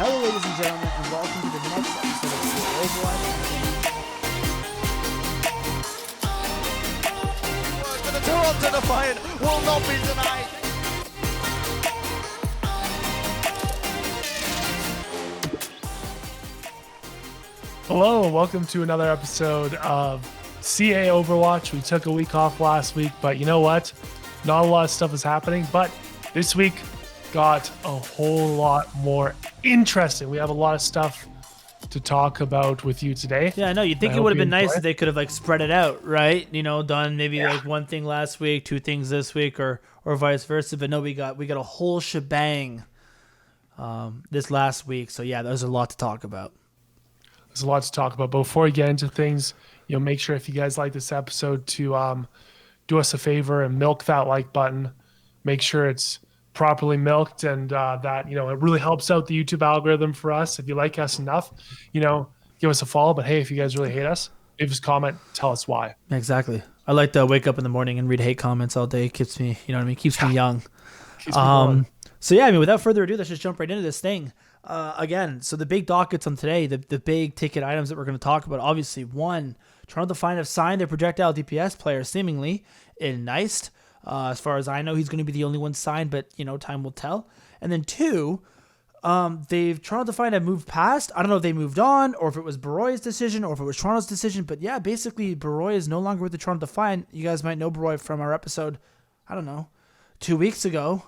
Hello, ladies and gentlemen, and welcome to the next episode of CAOverwatch. The Toronto Defiant will not be denied. Hello, and welcome to another episode of CAOverwatch. We took a week off last week, but you know what? Not a lot of stuff is happening, but this week got a whole lot more interesting. We have a lot of stuff to talk about with you today. Yeah, I know. You'd think it would have been nice if they could have spread it out, right? You know, done maybe one thing last week, two things this week, or vice versa. But no, we got a whole shebang this last week. So yeah, there's a lot to talk about. There's a lot to talk about. But before we get into things, make sure if you guys like this episode to do us a favor and milk that like button. Make sure it's properly milked, and that it really helps out the YouTube algorithm for us. If you like us enough, give us a follow. But hey, if you guys really hate us, leave us a comment, tell us why. Exactly. I like to wake up in the morning and read hate comments all day. It keeps me, keeps me young. Keeps me going. So yeah, without further ado, let's just jump right into this thing. Again, so the big dockets on today, the big ticket items that we're going to talk about. Obviously, one, Toronto Defiant have signed their projectile DPS player seemingly in Na1st. As far as I know, he's going to be the only one signed, but time will tell. And then two, Toronto Defiant have moved past. I don't know if they moved on, or if it was Barroi's decision, or if it was Toronto's decision. But yeah, basically, Barroi is no longer with the Toronto Defiant. You guys might know Barroi from our episode, 2 weeks ago,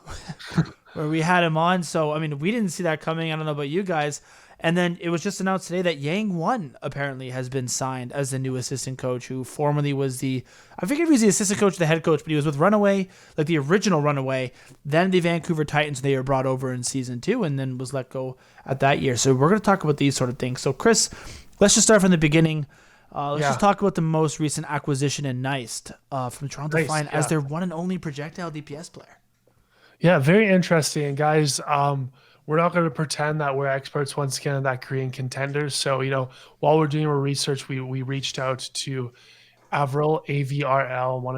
where we had him on. So we didn't see that coming. I don't know about you guys. And then it was just announced today that Yang1 apparently has been signed as the new assistant coach, who formerly was I forget if he was the assistant coach or the head coach, but he was with Runaway, like the original Runaway, then the Vancouver Titans. They were brought over in season 2 and then was let go at that year. So we're going to talk about these sort of things. So Chris, let's just start from the beginning. Let's just talk about the most recent acquisition in Na1st from Toronto Defiant as their one and only projectile DPS player. Yeah, very interesting. And guys, we're not going to pretend that we're experts once again in that Korean contenders. So, while we're doing our research, we reached out to AVRL, one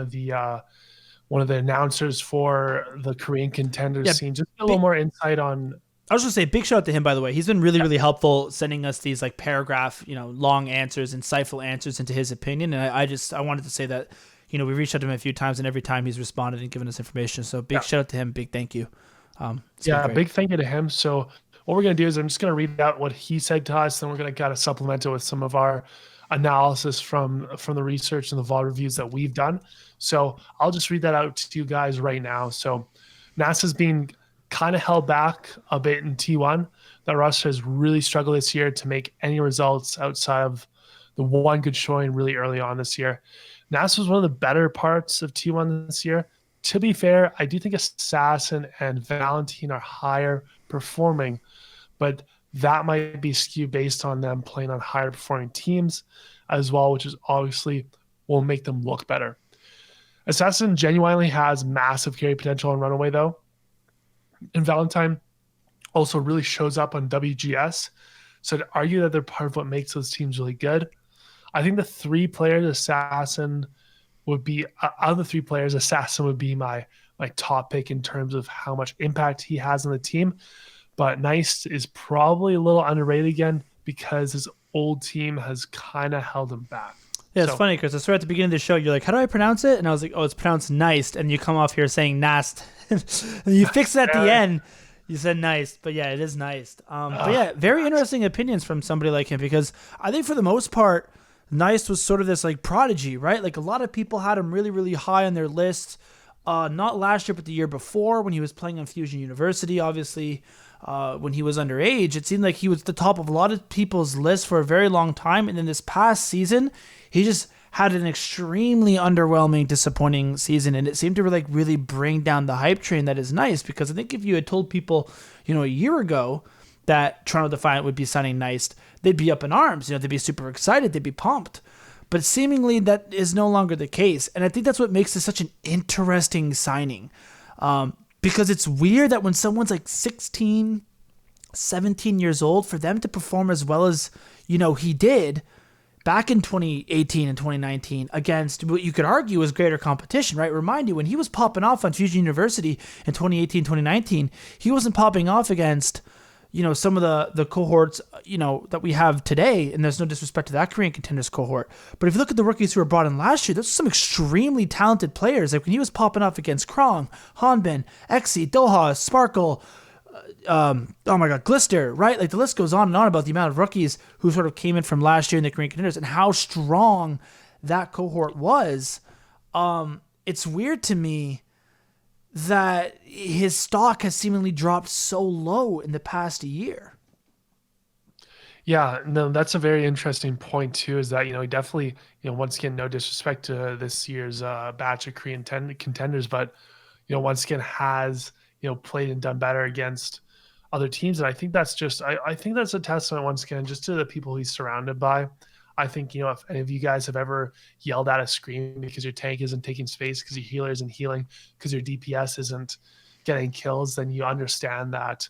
of the announcers for the Korean contenders scene. Just a little more insight on. I was going to say, big shout out to him, by the way. He's been really, really helpful sending us these paragraph, long answers, insightful answers into his opinion. And I wanted to say that, we reached out to him a few times, and every time he's responded and given us information. So big shout out to him. Big thank you. Big thank you to him. So what we're going to do is I'm just going to read out what he said to us, then we're going to kind of supplement it with some of our analysis from the research and the VOD reviews that we've done. So I'll just read that out to you guys right now. So NASA's being kind of held back a bit in T1. That roster has really struggled this year to make any results outside of the one good showing really early on this year. NASA was one of the better parts of T1 this year. To be fair, I do think Assassin and Valentine are higher performing, but that might be skewed based on them playing on higher performing teams as well, which is obviously will make them look better. Assassin genuinely has massive carry potential on Runaway though. And Valentine also really shows up on WGS. So to argue that they're part of what makes those teams really good, I think the three players, Assassin would be out of the three players, Assassin would be my top pick in terms of how much impact he has on the team. But Na1st is probably a little underrated again because his old team has kind of held him back. Yeah, it's funny because I swear at the beginning of the show, you're like, how do I pronounce it? And I was like, oh, it's pronounced Na1st. And you come off here saying Na1st. And you fix it at the end. You said Na1st, but yeah, it is Na1st. But yeah, very interesting opinions from somebody like him because I think for the most part, Na1st was sort of this prodigy, right? A lot of people had him really, really high on their list. Not last year, but the year before when he was playing on Fusion University, obviously, when he was underage. It seemed like he was the top of a lot of people's lists for a very long time. And then this past season, he just had an extremely underwhelming, disappointing season. And it seemed to really bring down the hype train that is Na1st because I think if you had told people, a year ago that Toronto Defiant would be signing Na1st, they'd be up in arms. They'd be super excited. They'd be pumped. But seemingly that is no longer the case. And I think that's what makes this such an interesting signing. Because it's weird that when someone's 16, 17 years old, for them to perform as well as, he did back in 2018 and 2019 against what you could argue was greater competition, right? Remind you, when he was popping off on Fusion University in 2018, 2019, he wasn't popping off against some of the cohorts, that we have today, and there's no disrespect to that Korean contenders cohort. But if you look at the rookies who were brought in last year, there's some extremely talented players. Like when he was popping up against Krong, Hanbin, Exi, Doha, Sparkle, oh my God, Glister, right? Like the list goes on and on about the amount of rookies who sort of came in from last year in the Korean contenders and how strong that cohort was. It's weird to me that his stock has seemingly dropped so low in the past year. Yeah, no, that's a very interesting point too. Is that he definitely once again, no disrespect to this year's batch of Korean contenders, but once again has played and done better against other teams, and I think that's just I think that's a testament once again just to the people he's surrounded by. I think, if any of you guys have ever yelled at a scream because your tank isn't taking space, because your healer isn't healing, because your DPS isn't getting kills, then you understand that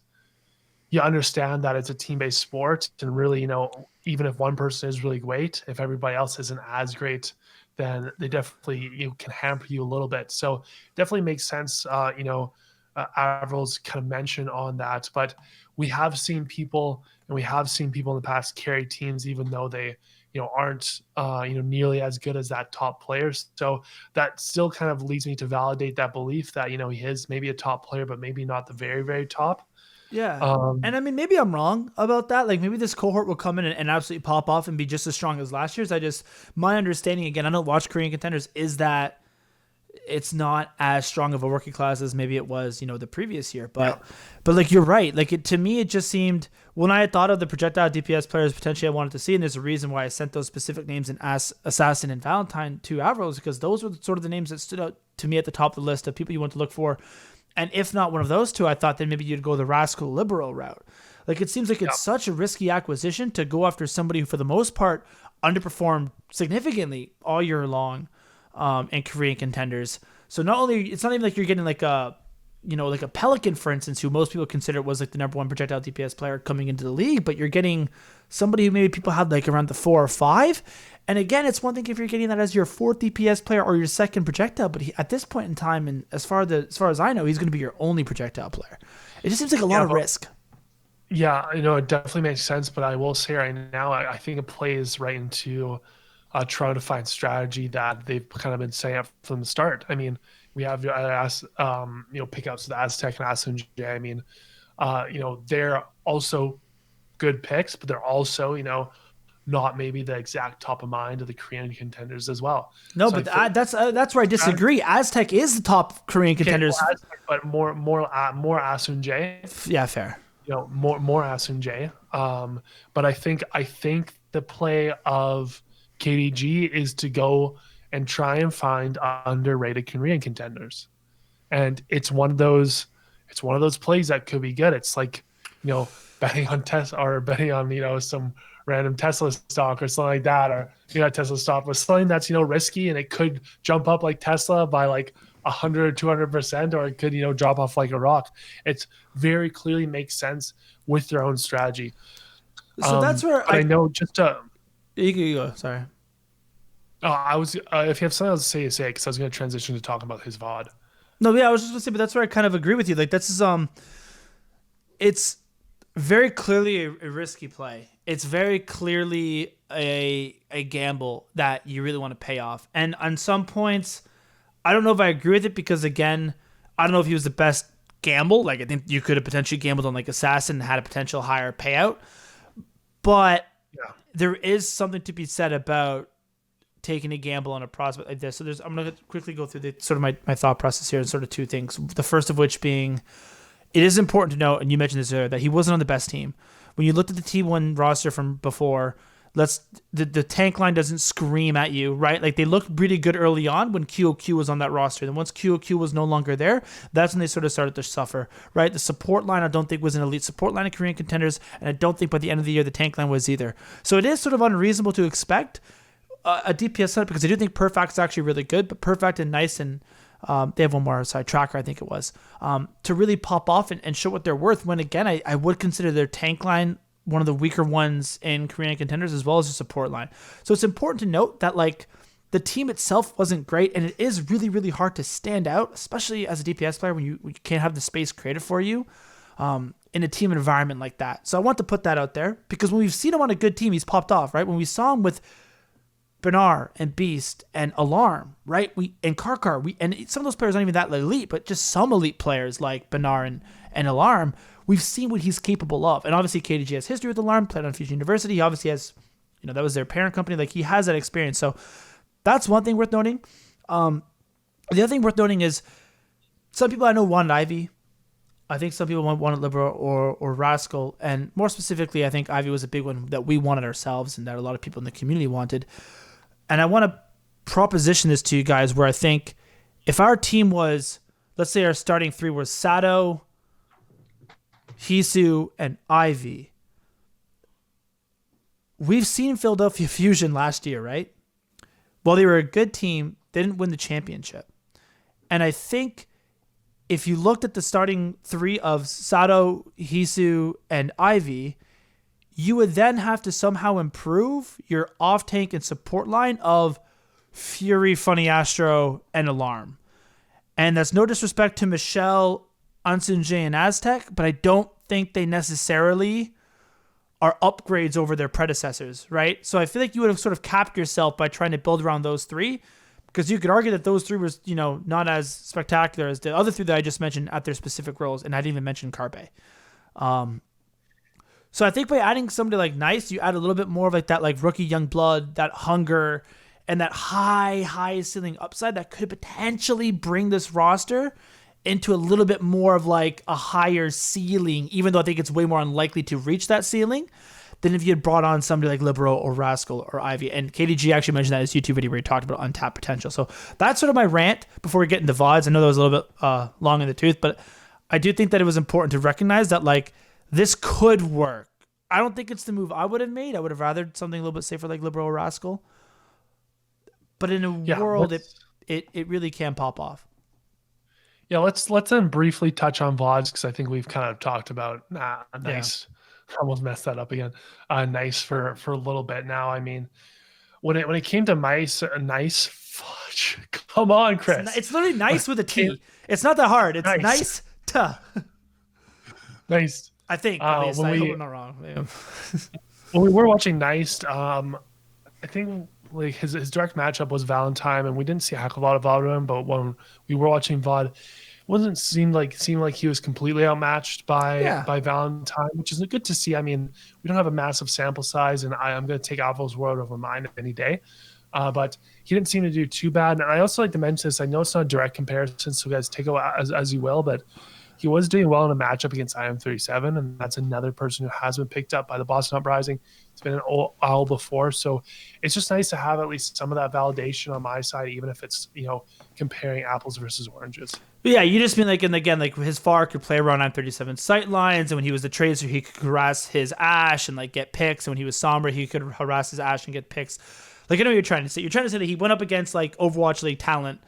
it's a team-based sport. And really, even if one person is really great, if everybody else isn't as great, then they definitely can hamper you a little bit. So definitely makes sense, AVRL's kind of mention on that. But we have seen people in the past carry teams, even though they aren't nearly as good as that top player. So that still kind of leads me to validate that belief that he is maybe a top player, but maybe not the very, very top. Yeah. And I mean, maybe I'm wrong about that. Like maybe this cohort will come in and absolutely pop off and be just as strong as last year's. My understanding, again, I don't watch Korean contenders, is that it's not as strong of a rookie class as maybe it was, the previous year. But like, you're right. Like to me, it just seemed, when I had thought of the projectile DPS players potentially I wanted to see, and there's a reason why I sent those specific names in Assassin and Valentine to AVRL, because those were sort of the names that stood out to me at the top of the list of people you want to look for. And if not one of those two, I thought then maybe you'd go the Rascal Libero route. Like it seems like it's such a risky acquisition to go after somebody who, for the most part, underperformed significantly all year long in Korean contenders. So it's not even like you're getting like a Pelican, for instance, who most people consider was like the number one projectile DPS player coming into the league, but you're getting somebody who maybe people had like around the 4 or 5. And again, it's one thing if you're getting that as your 4th DPS player or your second projectile, but at this point in time, and as far as I know, he's going to be your only projectile player. It just seems like a lot of risk. Yeah, it definitely makes sense, but I will say right now, I think it plays right into Toronto Defiant strategy that they've kind of been saying up from the start. I mean, we have pickups with Aztec and Asunj. I mean, they're also good picks, but they're also not maybe the exact top of mind of the Korean contenders as well. No, so but that's where I disagree. Aztec is the top Korean contenders, Aztec, but more Asunj. Yeah, fair. More Asunj. But I think the play of KDG is to go and try and find underrated Korean contenders, and it's one of those plays that could be good. It's like betting on Tesla or betting on some random Tesla stock or something like that, or Tesla stock, but something that's risky and it could jump up like Tesla by like 100 200%, or it could drop off like a rock. It's very clearly makes sense with their own strategy. So that's where I know just to. You go. Sorry. I was. If you have something else to say, because I was going to transition to talking about his VOD. No, yeah, I was just going to say, but that's where I kind of agree with you. Like this is it's very clearly a risky play. It's very clearly a gamble that you really want to pay off. And on some points, I don't know if I agree with it, because again, I don't know if he was the best gamble. Like I think you could have potentially gambled on like Assassin and had a potential higher payout, but there is something to be said about taking a gamble on a prospect like this. So I'm going to quickly go through the sort of my thought process here, and sort of two things. The first of which being, it is important to note, and you mentioned this earlier, that he wasn't on the best team. When you looked at the T1 roster from before, the tank line doesn't scream at you, right? Like they looked pretty good early on when QOQ was on that roster. Then once QOQ was no longer there, that's when they sort of started to suffer, right? The support line I don't think was an elite support line of Korean contenders, and I don't think by the end of the year the tank line was either. So it is sort of unreasonable to expect a DPS setup, because I do think Perfect is actually really good, but Perfect and Nice and they have one more side tracker, I think it was, to really pop off and show what they're worth, when again I would consider their tank line one of the weaker ones in Korean contenders, as well as the support line. So it's important to note that like the team itself wasn't great, and it is really, really hard to stand out, especially as a DPS player when you can't have the space created for you in in a team environment like that. So I want to put that out there because when we've seen him on a good team, he's popped off, right? When we saw him with Bernard and Beast and Alarm, right? And Karkar, and some of those players aren't even that elite, but just some elite players like Bernard and Alarm, we've seen what he's capable of. And obviously KDG has history with Alarm, played on Fusion University. He obviously has, that was their parent company. Like he has that experience. So that's one thing worth noting. The other thing worth noting is some people I know wanted Ivy. I think some people wanted Libero or Rascal. And more specifically, I think Ivy was a big one that we wanted ourselves and that a lot of people in the community wanted. And I want to proposition this to you guys where I think if our team was, let's say our starting three was Sato, Hisu, and Ivy. We've seen Philadelphia Fusion last year, right? While they were a good team, they didn't win the championship. And I think if you looked at the starting three of Sato, Hisu, and Ivy, you would then have to somehow improve your off-tank and support line of Fury, Funny Astro, and Alarm. And that's no disrespect to Michelle, Ansunje, and Aztec, but I don't think they necessarily are upgrades over their predecessors, right? So I feel like you would have sort of capped yourself by trying to build around those three, because you could argue that those three was, not as spectacular as the other three that I just mentioned at their specific roles, and I didn't even mention Carpe. So I think by adding somebody like Nice, you add a little bit more of like that like rookie young blood, that hunger, and that high ceiling upside that could potentially bring this roster into a little bit more of like a higher ceiling, even though I think it's way more unlikely to reach that ceiling than if you had brought on somebody like Libero or Rascal or Ivy. And KDG actually mentioned that in his YouTube video where he talked about untapped potential. So that's sort of my rant before we get into VODs. I know that was a little bit long in the tooth, but I do think that it was important to recognize that like this could work. I don't think it's the move I would have made. I would have rather something a little bit safer like Libero or Rascal. But in a world, it really can pop off. Yeah, let's then briefly touch on VODs because I think we've kind of talked about Nice. Yeah. Almost messed that up again. Nice for a little bit now. I mean, when it came to Nice, fudge. Come on, Chris. It's literally Nice with a T. It's not that hard. It's nice. Nice. I think. At least. I hope I'm not wrong. Yeah. When we were watching Nice, I think like his direct matchup was Valentine, and we didn't see a heck of a lot of VOD of him. But when we were watching VOD, it wasn't seemed like he was completely outmatched by Valentine, which is good to see. I mean, we don't have a massive sample size, and I'm going to take Alpha's word over mine any day. But he didn't seem to do too bad. And I also like to mention this. I know it's not a direct comparison, so guys take it as you will, but he was doing well in a matchup against IM37, and that's another person who has been picked up by the Boston Uprising. It's been an owl before, so it's just nice to have at least some of that validation on my side, even if it's comparing apples versus oranges. Yeah, you just mean like, and again, like his FAR could play around IM37 sight lines, and when he was the Tracer, he could harass his Ashe and like get picks, and when he was Sombra, he could harass his Ashe and get picks. Like I know what you're trying to say. You're trying to say that he went up against like Overwatch League talent.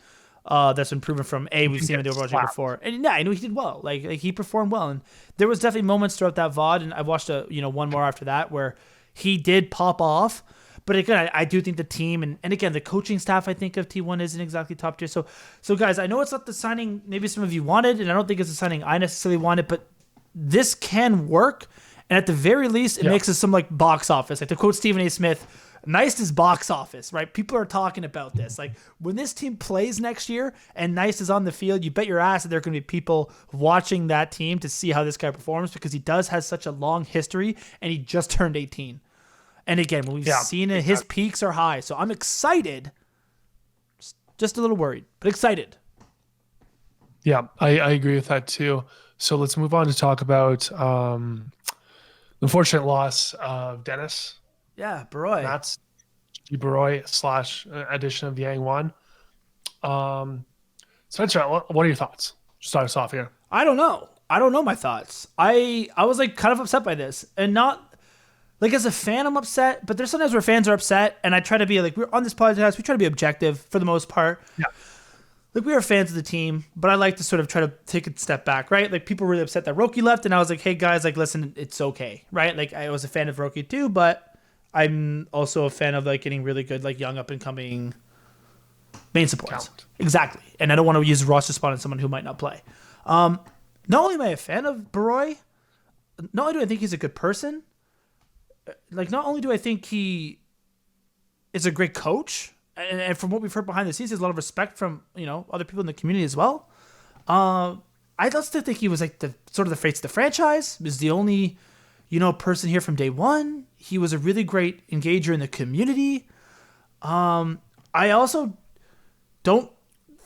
That's been proven from we've seen him in the Overwatch League before, and I know he did well. Like he performed well, and there was definitely moments throughout that VOD, and I watched one more after that where he did pop off. But again, I do think the team and again the coaching staff I think of T1 isn't exactly top tier. So guys, I know it's not the signing maybe some of you wanted, and I don't think it's the signing I necessarily wanted, but this can work, and at the very least, it makes us some like box office. Like to quote Stephen A. Smith. Nice is box office, right? People are talking about this. Like when this team plays next year and Nice is on the field, you bet your ass that there are going to be people watching that team to see how this guy performs because he does have such a long history and he just turned 18. And again, when we've seen it, his peaks are high. So I'm excited, just a little worried, but excited. Yeah, I agree with that too. So let's move on to talk about the unfortunate loss of Dennis. Yeah, Barroi. That's Barroi / addition of Yang1. Spencer, what are your thoughts? Start us off here. I don't know my thoughts. I was like kind of upset by this, and not like as a fan I'm upset, but there's sometimes where fans are upset, and I try to be like, we're on this podcast, we try to be objective for the most part. Yeah. Like we are fans of the team, but I like to sort of try to take a step back, right? Like people were really upset that Roki left, and I was like, hey guys, like listen, it's okay, right? Like I was a fan of Roki too, but I'm also a fan of like getting really good, like young up and coming main supports. Talent. Exactly. And I don't want to use roster spot on someone who might not play. Not only am I a fan of Barroi, not only do I think he's a good person, like not only do I think he is a great coach, and from what we've heard behind the scenes, there's a lot of respect from other people in the community as well. I also think he was like the sort of the face of the franchise. He was the only person here from day one. He was a really great engager in the community. I also don't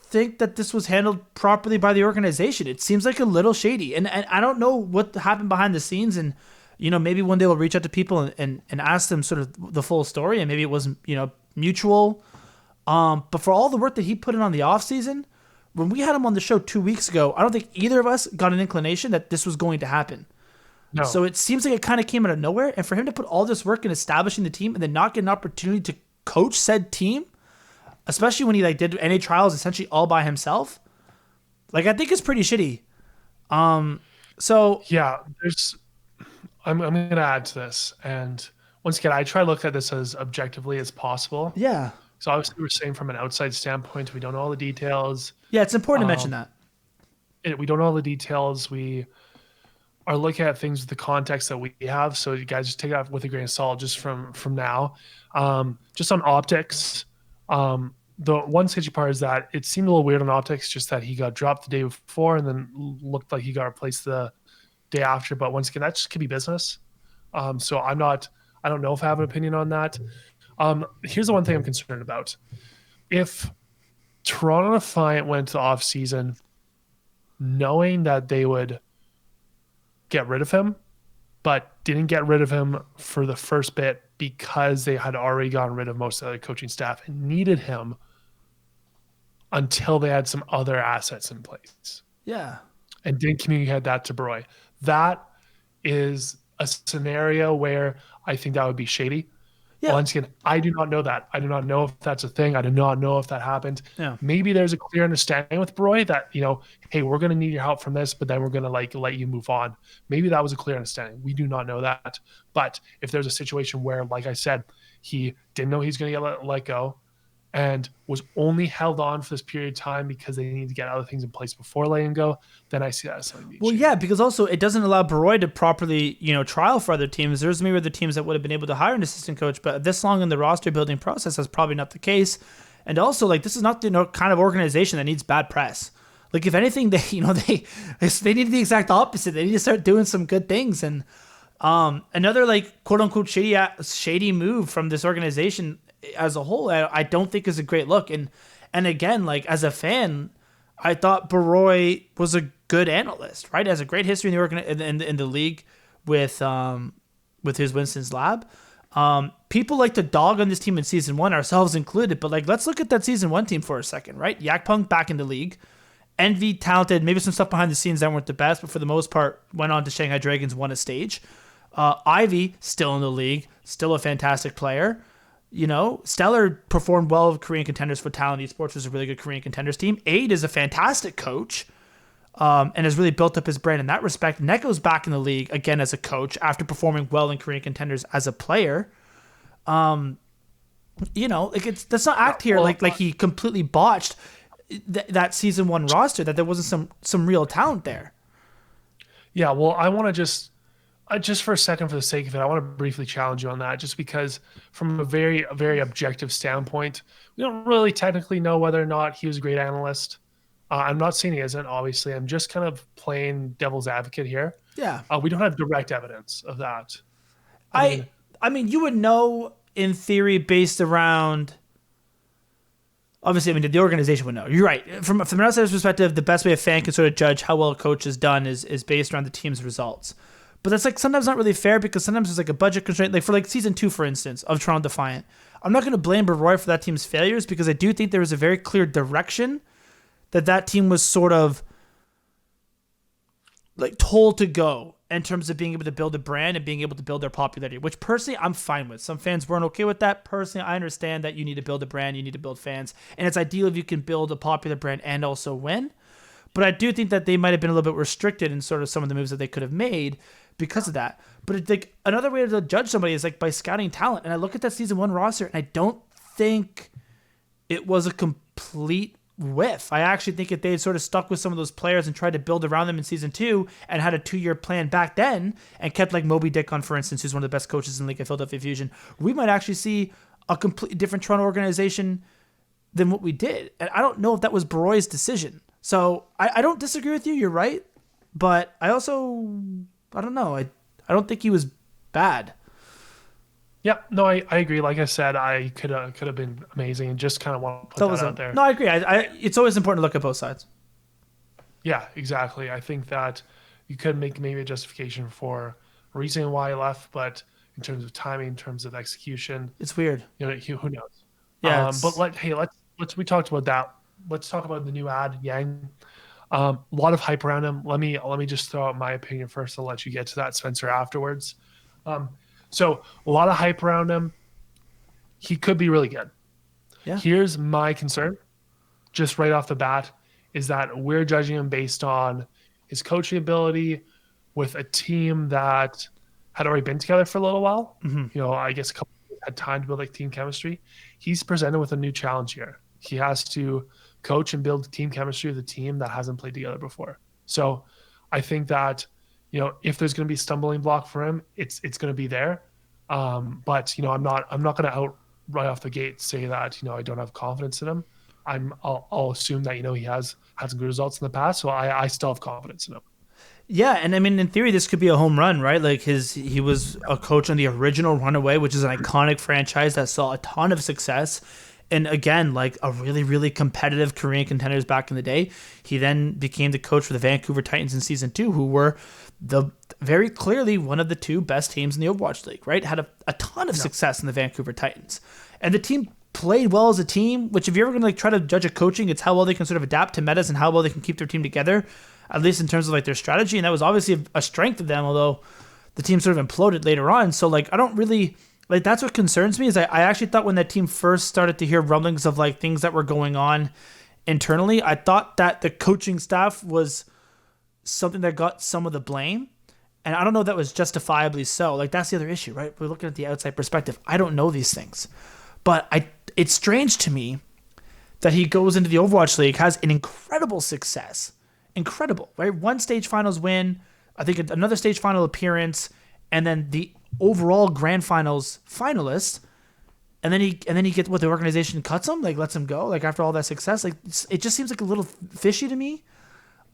think that this was handled properly by the organization. It seems like a little shady, and I don't know what happened behind the scenes, and maybe one day we'll reach out to people and ask them sort of the full story, and maybe it wasn't mutual. But for all the work that he put in on the offseason, when we had him on the show 2 weeks ago, I don't think either of us got an inclination that this was going to happen. No. So it seems like it kind of came out of nowhere, and for him to put all this work in establishing the team and then not get an opportunity to coach said team, especially when he like did NA trials essentially all by himself, like I think it's pretty shitty. So yeah, I'm going to add to this, and once again, I try to look at this as objectively as possible. Yeah. So obviously, we're saying from an outside standpoint, we don't know all the details. Yeah, it's important to mention that. We don't know all the details. We are looking at things with the context that we have. So you guys just take that with a grain of salt just from now. Just on optics, the one sketchy part is that it seemed a little weird on optics, just that he got dropped the day before and then looked like he got replaced the day after. But once again, that just could be business. So I don't know if I have an opinion on that. Here's the one thing I'm concerned about. If Toronto Defiant went to off season knowing that they would get rid of him, but didn't get rid of him for the first bit because they had already gotten rid of most of the coaching staff and needed him until they had some other assets in place. Yeah. And didn't communicate that to Barroi. That is a scenario where I think that would be shady. Yeah. Once again, I do not know that. I do not know if that's a thing. I do not know if that happened. Yeah. Maybe there's a clear understanding with Barroi that, hey, we're going to need your help from this, but then we're going to let you move on. Maybe that was a clear understanding. We do not know that. But if there's a situation where, like I said, he didn't know he's going to get let go and was only held on for this period of time because they need to get other things in place before letting him go, then I see that as something being changed. Yeah, because also it doesn't allow Barroi to properly, trial for other teams. There's maybe other teams that would have been able to hire an assistant coach, but this long in the roster building process, that's probably not the case. And also, like, this is not the kind of organization that needs bad press. Like, if anything, they need the exact opposite. They need to start doing some good things. And another, like, quote unquote shady move from this organization as a whole, I don't think is a great look. And again, like, as a fan, I thought Barroi was a good analyst, right? Has a great history in the league with his Winston's Lab. People like to dog on this team in season one, ourselves included, but like, let's look at that season one team for a second, right? Yakpunk back in the league, Envy talented, maybe some stuff behind the scenes that weren't the best, but for the most part, went on to Shanghai Dragons, won a stage. Ivy still in the league, still a fantastic player. Stellar performed well with Korean Contenders for Talent Esports, was a really good Korean Contenders team. Aid is a fantastic coach, and has really built up his brand in that respect. Neko's back in the league again as a coach after performing well in Korean Contenders as a player. Like let's not act here like he completely botched that season one roster, that there wasn't some real talent there. Yeah, well, I want to just for a second, for the sake of it, I want to briefly challenge you on that, just because from a very, very objective standpoint, we don't really technically know whether or not he was a great analyst. I'm not saying he isn't, obviously. I'm just kind of playing devil's advocate here. Yeah. We don't have direct evidence of that. I mean, you would know in theory based around... Obviously, the organization would know. You're right. From an outsider's perspective, the best way a fan can sort of judge how well a coach has done is based around the team's results. But that's like sometimes not really fair, because sometimes there's like a budget constraint. Like for like season 2, for instance, of Toronto Defiant, I'm not going to blame Barroi for that team's failures, because I do think there was a very clear direction that team was sort of like told to go in terms of being able to build a brand and being able to build their popularity, which personally I'm fine with. Some fans weren't okay with that. Personally, I understand that you need to build a brand, you need to build fans, and it's ideal if you can build a popular brand and also win. But I do think that they might have been a little bit restricted in sort of some of the moves that they could have made because of that. But it's like another way to judge somebody is like by scouting talent. And I look at that season 1 roster, and I don't think it was a complete whiff. I actually think if they had sort of stuck with some of those players and tried to build around them in season 2 and had a 2-year plan back then and kept like Moby Dick on, for instance, who's one of the best coaches in the league at Philadelphia Fusion, we might actually see a completely different Toronto organization than what we did. And I don't know if that was Barroi's decision. So I don't disagree with you. You're right. But I don't know. I don't think he was bad. Yeah, no, I agree. Like I said, I could have been amazing, and just kind of want to put that out there. No, I agree. It's always important to look at both sides. Yeah, exactly. I think that you could make maybe a justification for a reason why he left, but in terms of timing, in terms of execution, it's weird. You know, who knows? Yeah. But let's we talked about that. Let's talk about the new ad, Yang. A lot of hype around him. Let me just throw out my opinion first. I'll let you get to that, Spencer, afterwards. So a lot of hype around him. He could be really good. Yeah. Here's my concern, just right off the bat, is that we're judging him based on his coaching ability with a team that had already been together for a little while. Mm-hmm. You know, I guess a couple had time to build like team chemistry. He's presented with a new challenge here. He has to coach and build team chemistry with a team that hasn't played together before. So I think that, you know, if there's going to be a stumbling block for him, it's going to be there. But you know, I'm not going to out right off the gate say that, you know, I don't have confidence in him. I'll assume that, you know, he has had some good results in the past, so I still have confidence in him. Yeah, and I mean, in theory, this could be a home run, right? Like he was a coach on the original Runaway, which is an iconic franchise that saw a ton of success. And again, like a really, really competitive Korean contenders back in the day. He then became the coach for the Vancouver Titans in season 2, who were very clearly one of the 2 best teams in the Overwatch League, right? Had a ton of success in the Vancouver Titans. And the team played well as a team, which if you're ever going to like try to judge a coaching, it's how well they can sort of adapt to metas and how well they can keep their team together, at least in terms of like their strategy. And that was obviously a strength of them, although the team sort of imploded later on. So like, I don't really... Like, that's what concerns me is I actually thought when that team first started to hear rumblings of like things that were going on internally, I thought that the coaching staff was something that got some of the blame. And I don't know if that was justifiably so. Like, that's the other issue, right? We're looking at the outside perspective. I don't know these things. But it's strange to me that he goes into the Overwatch League, has an incredible success. Incredible, right? 1 stage finals win, I think another stage final appearance, and then the overall grand finals finalist, and then he gets what the organization cuts him, like lets him go, like after all that success. Like it just seems like a little fishy to me.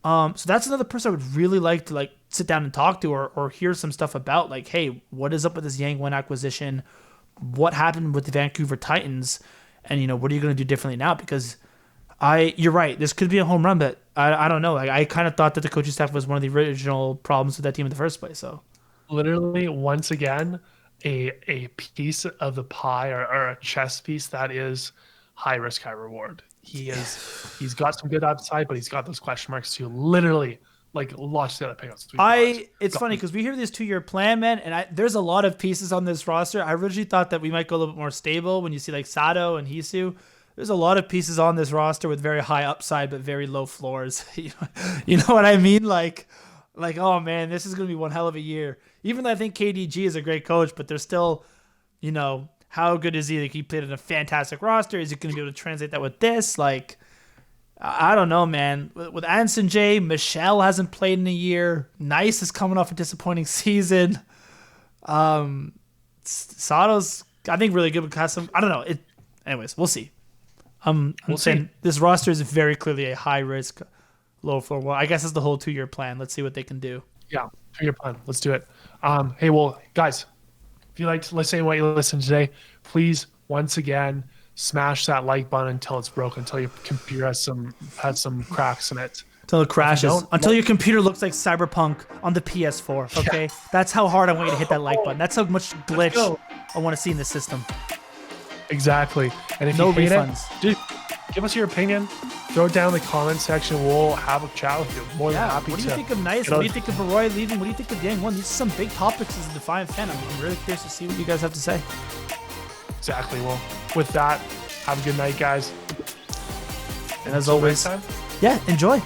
So that's another person I would really like to like sit down and talk to or hear some stuff about. Like, hey, what is up with this Yang1 acquisition? What happened with the Vancouver Titans? And you know, what are you going to do differently now? Because you're right, this could be a home run, but I don't know. Like I kind of thought that the coaching staff was one of the original problems with that team in the first place. So. Literally, once again, a piece of the pie or a chess piece that is high risk, high reward. He's got some good upside, but he's got those question marks too. Literally, like lots of the other pickups. It's funny because we hear this 2-year plan, man, and there's a lot of pieces on this roster. I originally thought that we might go a little bit more stable when you see like Sato and Hisu. There's a lot of pieces on this roster with very high upside but very low floors. You know what I mean? Like, oh man, this is going to be one hell of a year. Even though I think KDG is a great coach, but there's still, you know, how good is he? Like, he played in a fantastic roster. Is he going to be able to translate that with this? Like, I don't know, man. With Anson J, Michelle hasn't played in a year. Nice is coming off a disappointing season. Sato's, I think, really good with custom. I don't know. Anyways, we'll see. I'm saying this roster is very clearly a high risk, low floor. Well, I guess it's the whole 2-year plan. Let's see what they can do. Yeah, 2-year plan. Let's do it. Hey, well, guys, if you liked listening to what you listened today, please once again smash that like button until it's broken, until your computer has some cracks in it. Until it crashes. Until your computer looks like Cyberpunk on the PS4. Okay, yeah. That's how hard I want you to hit that like button. That's how much glitch I want to see in the system. Exactly. And if no you hate refunds, dude, give us your opinion. Throw it down in the comment section. We'll have a chat with you. More than happy to. What do you think of Na1st? What do you think of Barroi leaving? What do you think of Yang1? These are some big topics as a Defiant fan. I'm really curious to see what you guys have to say. Exactly. Well, with that, have a good night, guys. And as always, yeah, enjoy.